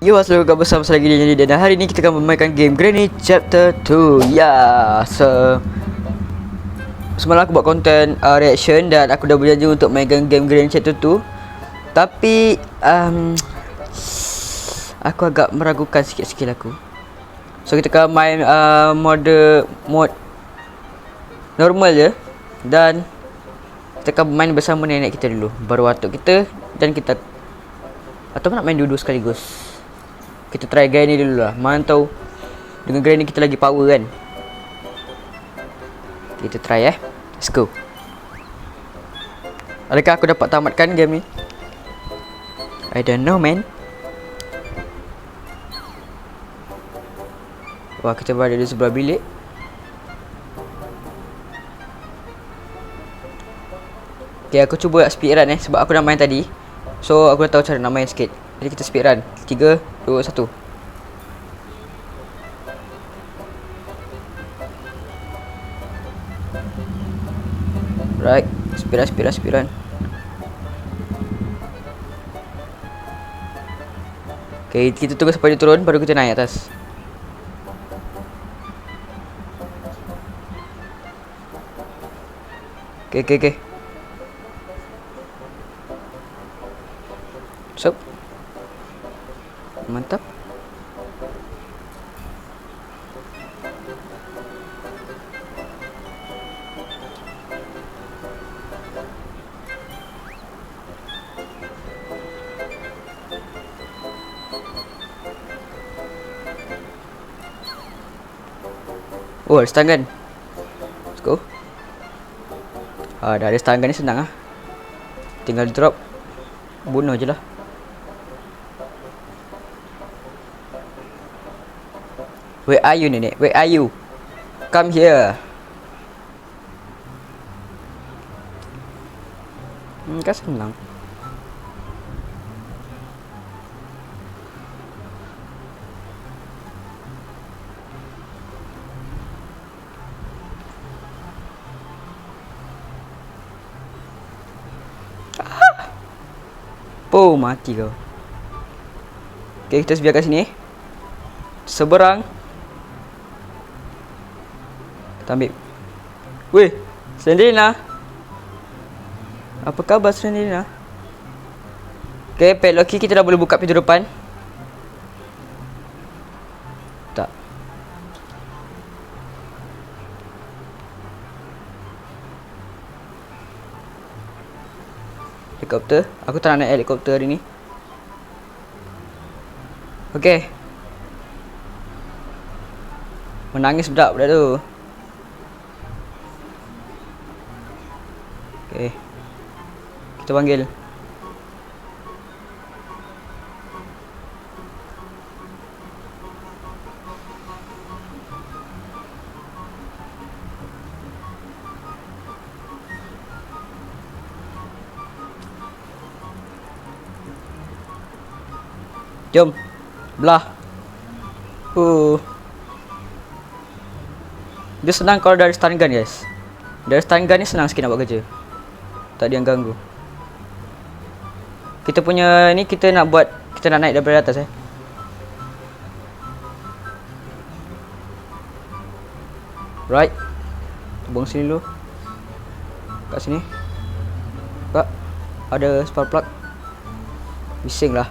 Yo, assalamualaikum, bersama saya lagi Jadi, dan hari ini kita akan memainkan game Granny Chapter 2. Ya, semalam aku buat konten reaction dan aku dah berjanji untuk mainkan game Granny Chapter 2. Tapi aku agak meragukan sikit skill aku. So kita akan main mode normal je. Dan kita akan main bersama nenek kita dulu, baru atuk kita. Dan kita atau nak main dua-dua sekaligus. Kita try Granny dulu lah. Mana tahu dengan Granny kita lagi power kan. Kita try Let's go. Adakah aku dapat tamatkan game ni? I don't know, man. Wah, kita berada di sebelah bilik. Okay, aku cuba speedrun sebab aku dah main tadi. So aku dah tahu cara nak main sikit. Jadi kita speedrun. 3, 2, 1. Right, speedrun. Okay, kita tunggu sampai dia turun baru kita naik atas. Okay. So, mantap. Oh, ada stun gun. Let's go. Dah ada stun gun ni senang tinggal drop, bunuh je lah. Where are you, nenek? Where are you? Come here. Kan senang. Oh, mati kau. Okay, kita biarkan sini. Seberang. Kita ambil. Weh, Slenderina. Apa khabar, Slenderina? Okay, padlock kita dah boleh buka pintu depan. Tak. Helikopter. Aku tak nak naik helikopter hari ni. Okay. Menangis budak tu. Okay. Kita panggil. Jom. Belah. Dia senang kalau dari stun gun, guys. Dari stun gun ni senang sikit nak buat kerja. Tak ada yang ganggu. Kita punya ni kita nak naik daripada atas Right. Buang sini dulu. Kat sini. Kak, ada spark plug. Bising lah.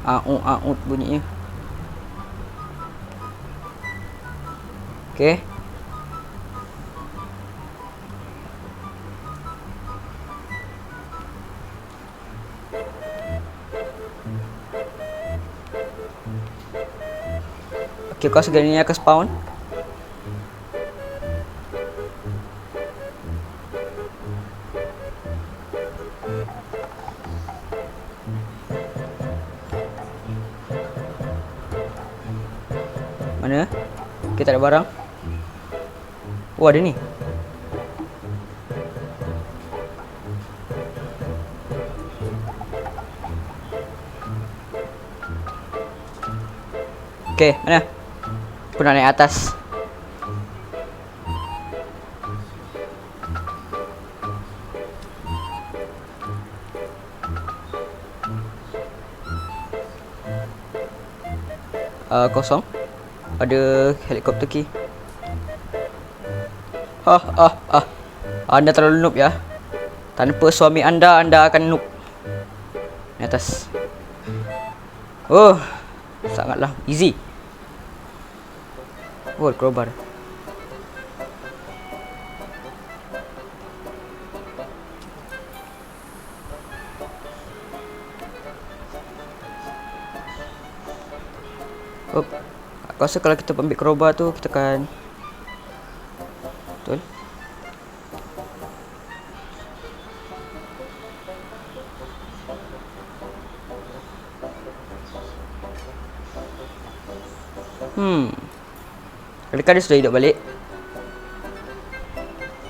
Aut bunyinya. Okay. Okay, kau segala ni akan spawn. Mana? Kita ada barang. Oh, ada ni. Okay, mana? Aku nak naik atas. kosong. Ada helikopter key. Anda terlalu noob ya. Tanpa suami anda akan noob. Di atas. Oh, sangatlah easy. Oh, crowbar. Oh, aku rasa kalau kita ambil crowbar tu, kita akan... Betul. Adakah dia sudah hidup balik?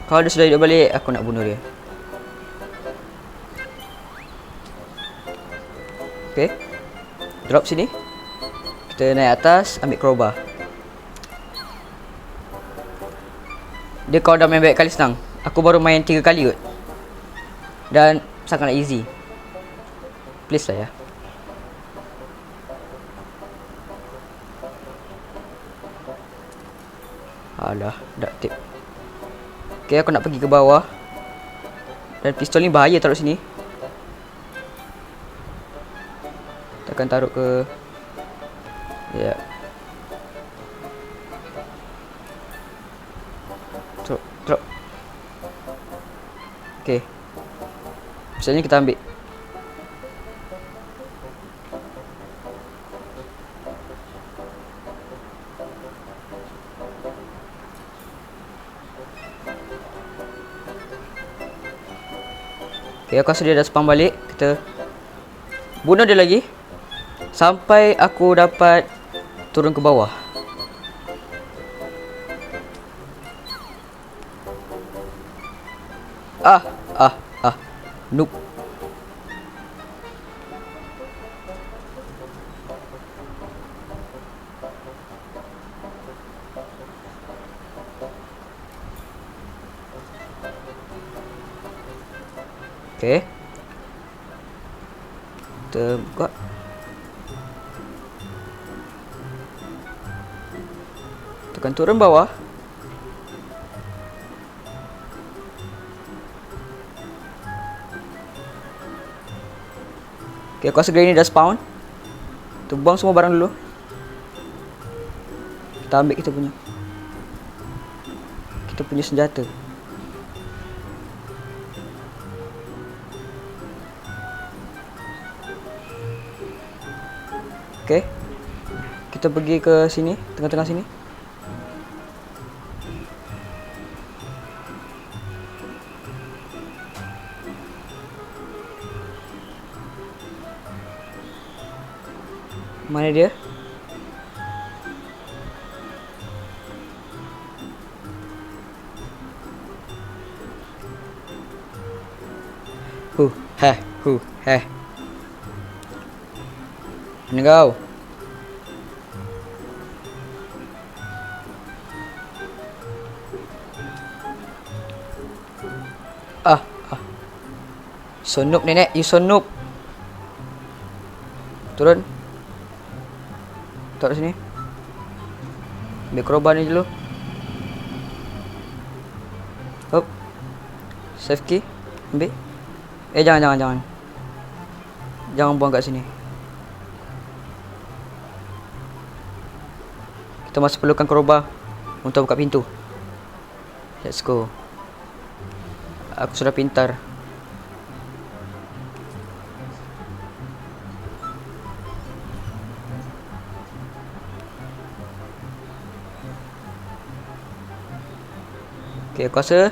Kalau dia sudah hidup balik, aku nak bunuh dia. Okay. Drop sini. Kita naik atas, ambil crowbar. Dia kalau dah main banyak kali senang. Aku baru main 3 kali kot. Dan sangatlah easy. Please lah ya. Alah, duct tape. Okay, aku nak pergi ke bawah. Dan pistol ni bahaya taruh sini. Kita akan taruh ke... Ya. Drop. Okay. Misalnya kita ambil. Okay, aku rasa dia dah spam balik. Kita bunuh dia lagi sampai aku dapat turun ke bawah. Noob. Okay. Kita buka. Tekan turun bawah. Okay, aku rasa granny dah spawn. Kita buang semua barang dulu. Kita ambil kita punya senjata. Okay. Kita pergi ke sini, tengah-tengah sini. Mana dia? Mana kau? So noob nenek, you so noob. Turun. Taruh sini. Ambil crowbar ni dulu. Hop. Save key. Ambil. Jangan. Jangan buang kat sini. Kita masih perlukan crowbar untuk buka pintu. Let's go. Aku sudah pintar. Okay, aku rasa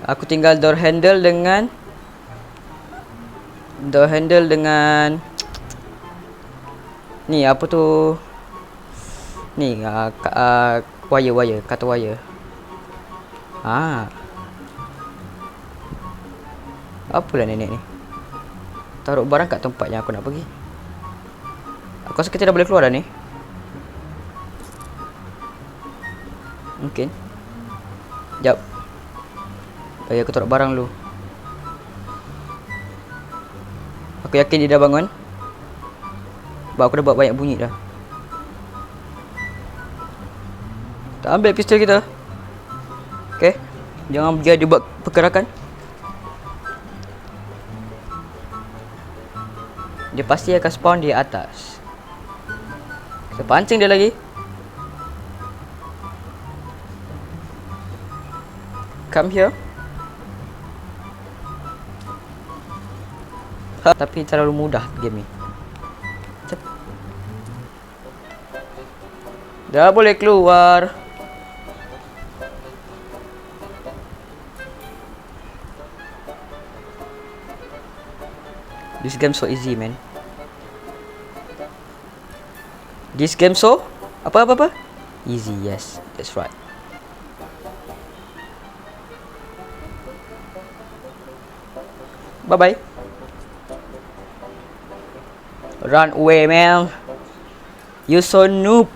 aku tinggal door handle dengan ni apa tu ni wire kata wire. Apalah nenek ni taruh barang kat tempat yang aku nak pergi. Aku Aku rasa kita dah boleh keluar dah ni. Mungkin. Sekejap. Bagi aku taruh barang dulu. Aku yakin dia dah bangun. Sebab aku dah buat banyak bunyi dah. Kita ambil pistol kita. Okay. Jangan biar dia buat pergerakan. Dia pasti akan spawn di atas. Kita pancing dia lagi. Come here. Tapi terlalu mudah game ni. Dah boleh keluar. This game so easy, man. This game so apa? Easy, yes, that's right. Bye bye. Run away, man. You so noob.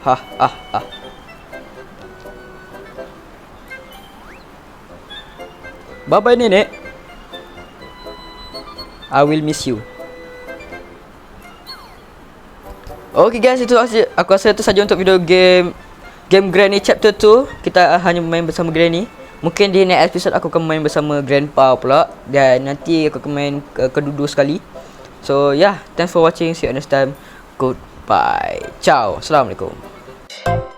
Ha. Bye bye, nenek. I will miss you. Okay guys, itu aku rasa itu saja untuk video game Granny Chapter 2. Kita hanya main bersama Granny. Mungkin di next episode aku akan main bersama Grandpa pula. Dan nanti aku akan main kedua sekali. So yeah, thanks for watching. See you next time. Goodbye. Ciao. Assalamualaikum.